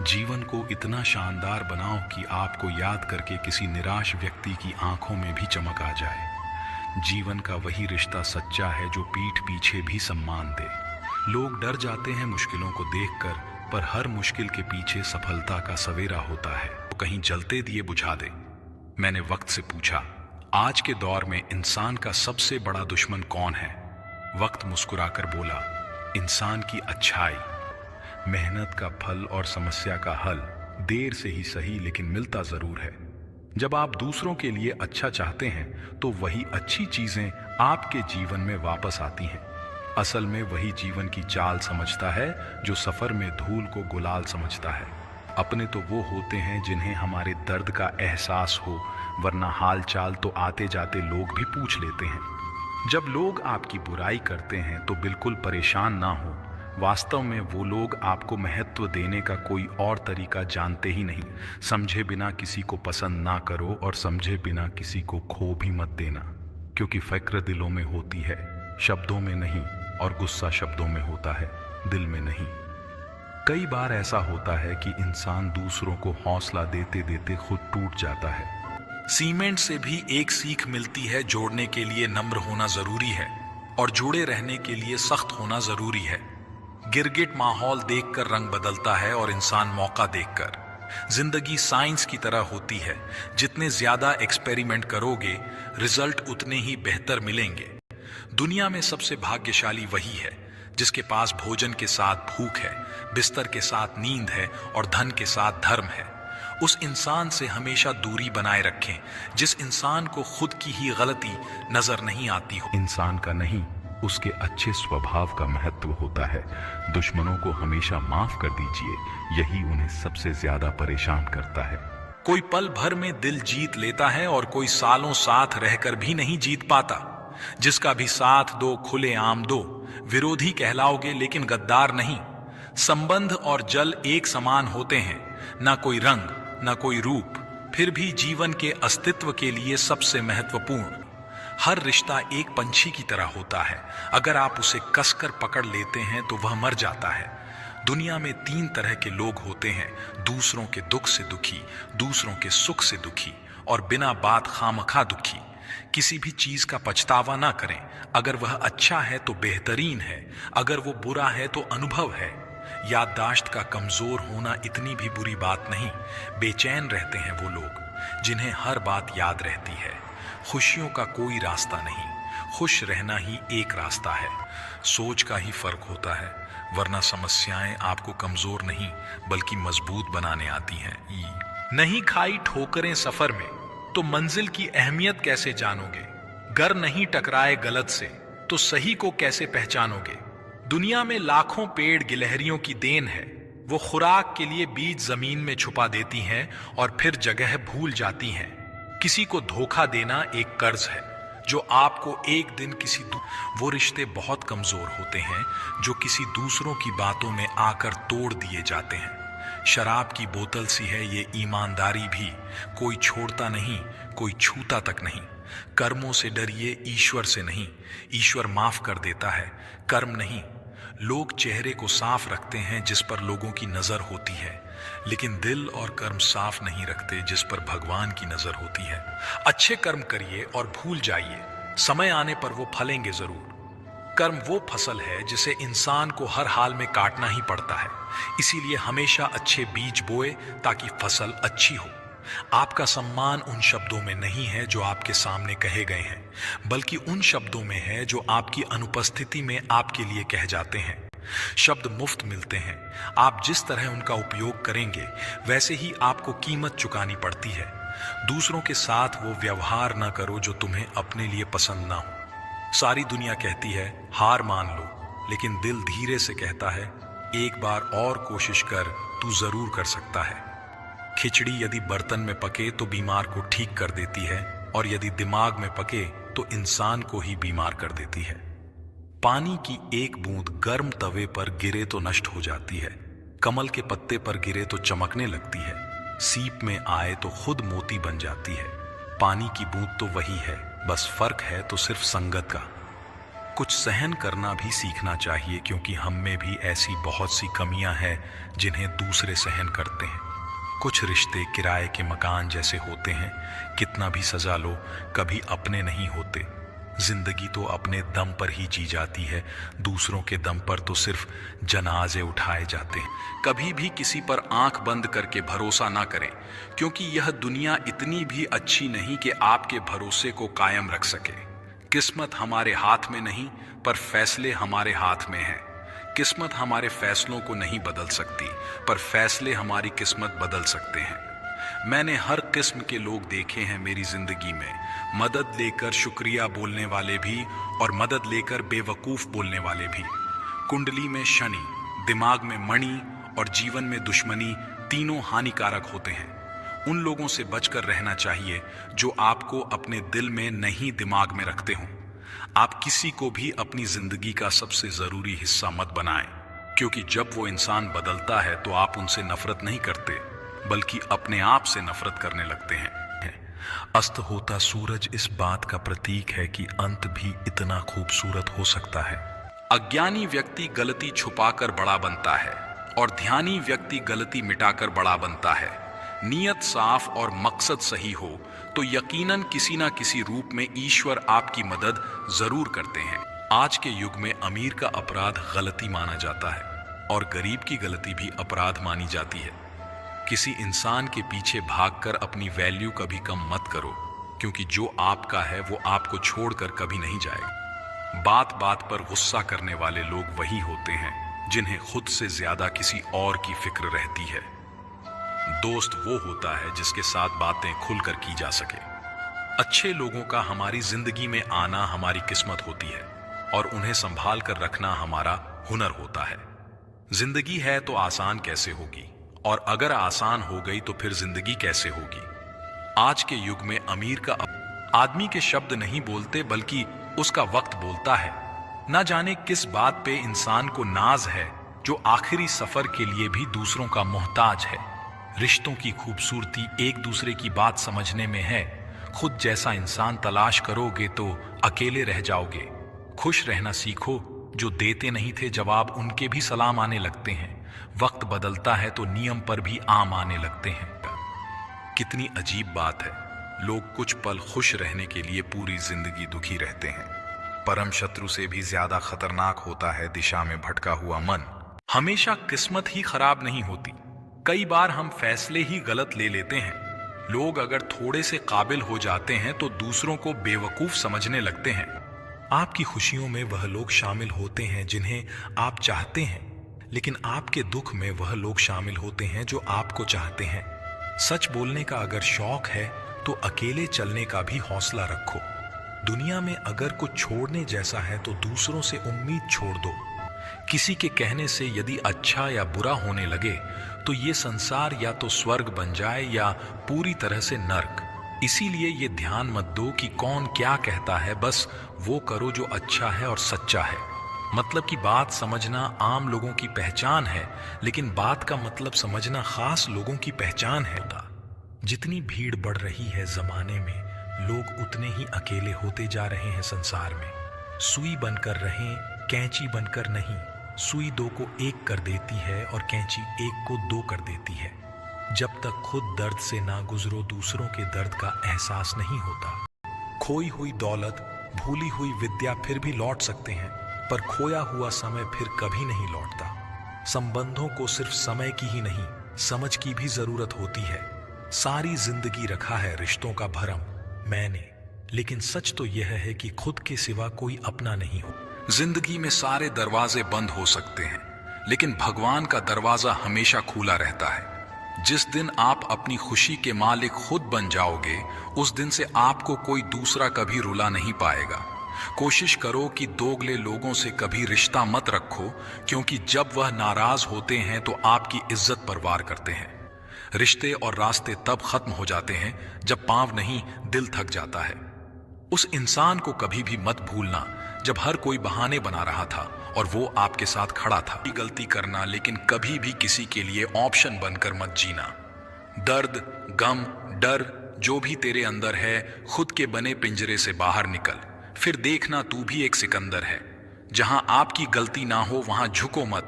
जीवन को इतना शानदार बनाओ कि आपको याद करके किसी निराश व्यक्ति की आंखों में भी चमक आ जाए। जीवन का वही रिश्ता सच्चा है जो पीठ पीछे भी सम्मान दे। लोग डर जाते हैं मुश्किलों को देखकर, पर हर मुश्किल के पीछे सफलता का सवेरा होता है। तो कहीं जलते दिए बुझा दे। मैंने वक्त से पूछा, आज के दौर में इंसान का सबसे बड़ा दुश्मन कौन है? वक्त मुस्कुराकर बोला, इंसान की अच्छाई। मेहनत का फल और समस्या का हल देर से ही सही, लेकिन मिलता जरूर है। जब आप दूसरों के लिए अच्छा चाहते हैं तो वही अच्छी चीजें आपके जीवन में वापस आती हैं। असल में वही जीवन की चाल समझता है जो सफर में धूल को गुलाल समझता है। अपने तो वो होते हैं जिन्हें हमारे दर्द का एहसास हो, वरना हाल चाल तो आते जाते लोग भी पूछ लेते हैं। जब लोग आपकी बुराई करते हैं तो बिल्कुल परेशान ना हो। वास्तव में वो लोग आपको महत्व देने का कोई और तरीका जानते ही नहीं। समझे बिना किसी को पसंद ना करो और समझे बिना किसी को खो भी मत देना, क्योंकि फिक्र दिलों में होती है, शब्दों में नहीं, और गुस्सा शब्दों में होता है, दिल में नहीं। कई बार ऐसा होता है कि इंसान दूसरों को हौसला देते देते खुद टूट जाता है। सीमेंट से भी एक सीख मिलती है, जोड़ने के लिए नम्र होना जरूरी है और जुड़े रहने के लिए सख्त होना जरूरी है। गिरगिट माहौल देखकर रंग बदलता है और इंसान मौका देखकर। जिंदगी साइंस की तरह होती है, जितने ज्यादा एक्सपेरिमेंट करोगे रिजल्ट उतने ही बेहतर मिलेंगे। दुनिया में सबसे भाग्यशाली वही है जिसके पास भोजन के साथ भूख है, बिस्तर के साथ नींद है और धन के साथ धर्म है। उस इंसान से हमेशा दूरी बनाए रखें जिस इंसान को खुद की ही गलती नजर नहीं आती हो। इंसान का नहीं, उसके अच्छे स्वभाव का महत्व होता है। दुश्मनों को हमेशा माफ कर दीजिए, यही उन्हें सबसे ज्यादा परेशान करता है। कोई पल भर में दिल जीत लेता है और कोई सालों साथ रहकर भी नहीं जीत पाता। जिसका भी साथ दो खुले आम दो, विरोधी कहलाओगे लेकिन गद्दार नहीं। संबंध और जल एक समान होते हैं, ना कोई रंग ना कोई रूप, फिर भी जीवन के अस्तित्व के लिए सबसे महत्वपूर्ण। हर रिश्ता एक पंछी की तरह होता है, अगर आप उसे कसकर पकड़ लेते हैं तो वह मर जाता है। दुनिया में 3 तरह के लोग होते हैं, दूसरों के दुख से दुखी, दूसरों के सुख से दुखी और बिना बात खामखा दुखी। किसी भी चीज का पछतावा ना करें। अगर वह अच्छा है तो बेहतरीन है, अगर वो बुरा है तो अनुभव है। याददाश्त का कमजोर होना इतनी भी बुरी बात नहीं। बेचैन रहते हैं वो लोग जिन्हें हर बात याद रहती है। खुशियों का कोई रास्ता नहीं, खुश रहना ही एक रास्ता है। सोच का ही फर्क होता है, वरना समस्याएं आपको कमजोर नहीं बल्कि मजबूत बनाने आती हैं। नहीं खाई ठोकरें सफर में तो मंजिल की अहमियत कैसे जानोगे? गर नहीं टकराए गलत से तो सही को कैसे पहचानोगे? दुनिया में लाखों पेड़ गिलहरियों की देन है, वो खुराक के लिए बीज जमीन में छुपा देती हैं और फिर जगह भूल जाती हैं। किसी को धोखा देना एक कर्ज है जो आपको एक दिन वो रिश्ते बहुत कमजोर होते हैं जो किसी दूसरों की बातों में आकर तोड़ दिए जाते हैं। शराब की बोतल सी है ये ईमानदारी भी, कोई छोड़ता नहीं, कोई छूता तक नहीं। कर्मों से डरिए, ईश्वर से नहीं। ईश्वर माफ कर देता है, कर्म नहीं। लोग चेहरे को साफ रखते हैं जिस पर लोगों की नजर होती है, लेकिन दिल और कर्म साफ नहीं रखते जिस पर भगवान की नजर होती है। अच्छे कर्म करिए और भूल जाइए, समय आने पर वो फलेंगे जरूर। कर्म वो फसल है जिसे इंसान को हर हाल में काटना ही पड़ता है, इसीलिए हमेशा अच्छे बीज बोए ताकि फसल अच्छी हो। आपका सम्मान उन शब्दों में नहीं है जो आपके सामने कहे गए हैं, बल्कि उन शब्दों में है जो आपकी अनुपस्थिति में आपके लिए कह जाते हैं। शब्द मुफ्त मिलते हैं, आप जिस तरह उनका उपयोग करेंगे वैसे ही आपको कीमत चुकानी पड़ती है। दूसरों के साथ वो व्यवहार ना करो जो तुम्हें अपने लिए पसंद ना हो। सारी दुनिया कहती है हार मान लो, लेकिन दिल धीरे से कहता है एक बार और कोशिश कर, तू जरूर कर सकता है। खिचड़ी यदि बर्तन में पके तो बीमार को ठीक कर देती है, और यदि दिमाग में पके तो इंसान को ही बीमार कर देती है। पानी की एक बूंद गर्म तवे पर गिरे तो नष्ट हो जाती है, कमल के पत्ते पर गिरे तो चमकने लगती है, सीप में आए तो खुद मोती बन जाती है। पानी की बूंद तो वही है, बस फर्क है तो सिर्फ संगत का। कुछ सहन करना भी सीखना चाहिए, क्योंकि हम में भी ऐसी बहुत सी कमियां हैं जिन्हें दूसरे सहन करते हैं। कुछ रिश्ते किराए के मकान जैसे होते हैं, कितना भी सजा लो कभी अपने नहीं होते। जिंदगी तो अपने दम पर ही जी जाती है, दूसरों के दम पर तो सिर्फ जनाजे उठाए जाते हैं। कभी भी किसी पर आंख बंद करके भरोसा ना करें, क्योंकि यह दुनिया इतनी भी अच्छी नहीं कि आपके भरोसे को कायम रख सके। किस्मत हमारे हाथ में नहीं, पर फैसले हमारे हाथ में हैं। किस्मत हमारे फैसलों को नहीं बदल सकती, पर फैसले हमारी किस्मत बदल सकते हैं। मैंने हर किस्म के लोग देखे हैं मेरी जिंदगी में, मदद लेकर शुक्रिया बोलने वाले भी और मदद लेकर बेवकूफ बोलने वाले भी। कुंडली में शनि, दिमाग में मणि और जीवन में दुश्मनी तीनों हानिकारक होते हैं। उन लोगों से बचकर रहना चाहिए जो आपको अपने दिल में नहीं दिमाग में रखते हों। आप किसी को भी अपनी जिंदगी का सबसे जरूरी हिस्सा मत बनाएं, क्योंकि जब वो इंसान बदलता है तो आप उनसे नफरत नहीं करते, बल्कि अपने आप से नफरत करने लगते हैं। अस्त होता सूरज इस बात का प्रतीक है कि अंत भी इतना खूबसूरत हो सकता है। अज्ञानी व्यक्ति गलती छुपाकर बड़ा बनता है और ध्यानी व्यक्ति गलती मिटाकर बड़ा बनता है। नियत साफ और मकसद सही हो तो यकीनन किसी ना किसी रूप में ईश्वर आपकी मदद जरूर करते हैं। आज के युग में अमीर का अपराध गलती माना जाता है और गरीब की गलती भी अपराध मानी जाती है। किसी इंसान के पीछे भागकर अपनी वैल्यू कभी कम मत करो, क्योंकि जो आपका है वो आपको छोड़कर कभी नहीं जाएगा। बात बात पर गुस्सा करने वाले लोग वही होते हैं जिन्हें खुद से ज्यादा किसी और की फिक्र रहती है। दोस्त वो होता है जिसके साथ बातें खुलकर की जा सके। अच्छे लोगों का हमारी जिंदगी में आना हमारी किस्मत होती है और उन्हें संभाल कर रखना हमारा हुनर होता है। जिंदगी है तो आसान कैसे होगी, और अगर आसान हो गई तो फिर जिंदगी कैसे होगी। आज के युग में अमीर का आदमी के शब्द नहीं बोलते, बल्कि उसका वक्त बोलता है। ना जाने किस बात पे इंसान को नाज है, जो आखिरी सफर के लिए भी दूसरों का मोहताज है। रिश्तों की खूबसूरती एक दूसरे की बात समझने में है। खुद जैसा इंसान तलाश करोगे तो अकेले रह जाओगे। खुश रहना सीखो, जो देते नहीं थे जवाब उनके भी सलाम आने लगते हैं। वक्त बदलता है तो नियम पर भी आम आने लगते हैं। कितनी अजीब बात है, लोग कुछ पल खुश रहने के लिए पूरी जिंदगी दुखी रहते हैं। परम शत्रु से भी ज्यादा खतरनाक होता है दिशा में भटका हुआ मन। हमेशा किस्मत ही खराब नहीं होती, कई बार हम फैसले ही गलत ले लेते हैं। लोग अगर थोड़े से काबिल हो जाते हैं तो दूसरों को बेवकूफ समझने लगते हैं। आपकी खुशियों में वह लोग शामिल होते हैं जिन्हें आप चाहते हैं, लेकिन आपके दुख में वह लोग शामिल होते हैं जो आपको चाहते हैं। सच बोलने का अगर शौक है तो अकेले चलने का भी हौसला रखो। दुनिया में अगर कुछ छोड़ने जैसा है तो दूसरों से उम्मीद छोड़ दो। किसी के कहने से यदि अच्छा या बुरा होने लगे तो ये संसार या तो स्वर्ग बन जाए या पूरी तरह से नर्क। इसीलिए ये ध्यान मत दो कि कौन क्या कहता है, बस वो करो जो अच्छा है और सच्चा है। मतलब की बात समझना आम लोगों की पहचान है, लेकिन बात का मतलब समझना खास लोगों की पहचान है। जितनी भीड़ बढ़ रही है जमाने में, लोग उतने ही अकेले होते जा रहे हैं संसार में। सुई बनकर रहें, कैंची बनकर नहीं। सुई दो को एक कर देती है और कैंची एक को दो कर देती है। जब तक खुद दर्द से ना गुजरो, दूसरों के दर्द का एहसास नहीं होता। खोई हुई दौलत, भूली हुई विद्या फिर भी लौट सकते हैं, पर खोया हुआ समय फिर कभी नहीं लौटता। संबंधों को सिर्फ समय की ही नहीं, समझ की भी जरूरत होती है। सारी जिंदगी रखा है रिश्तों का भरम मैंने, लेकिन सच तो यह है कि खुद के सिवा कोई अपना नहीं हो। जिंदगी में सारे दरवाजे बंद हो सकते हैं, लेकिन भगवान का दरवाजा हमेशा खुला रहता है। जिस दिन आप अपनी खुशी के मालिक खुद बन जाओगे, उस दिन से आपको कोई दूसरा कभी रुला नहीं पाएगा। कोशिश करो कि दोगले लोगों से कभी रिश्ता मत रखो, क्योंकि जब वह नाराज होते हैं तो आपकी इज्जत पर वार करते हैं। रिश्ते और रास्ते तब खत्म हो जाते हैं जब पांव नहीं दिल थक जाता है। उस इंसान को कभी भी मत भूलना जब हर कोई बहाने बना रहा था और वो आपके साथ खड़ा था। गलती करना, लेकिन कभी भी किसी के लिए ऑप्शन बनकर मत जीना। दर्द, गम, डर जो भी तेरे अंदर है, खुद के बने पिंजरे से बाहर निकल। फिर देखना तू भी एक सिकंदर है। जहां आपकी गलती ना हो वहां झुको मत,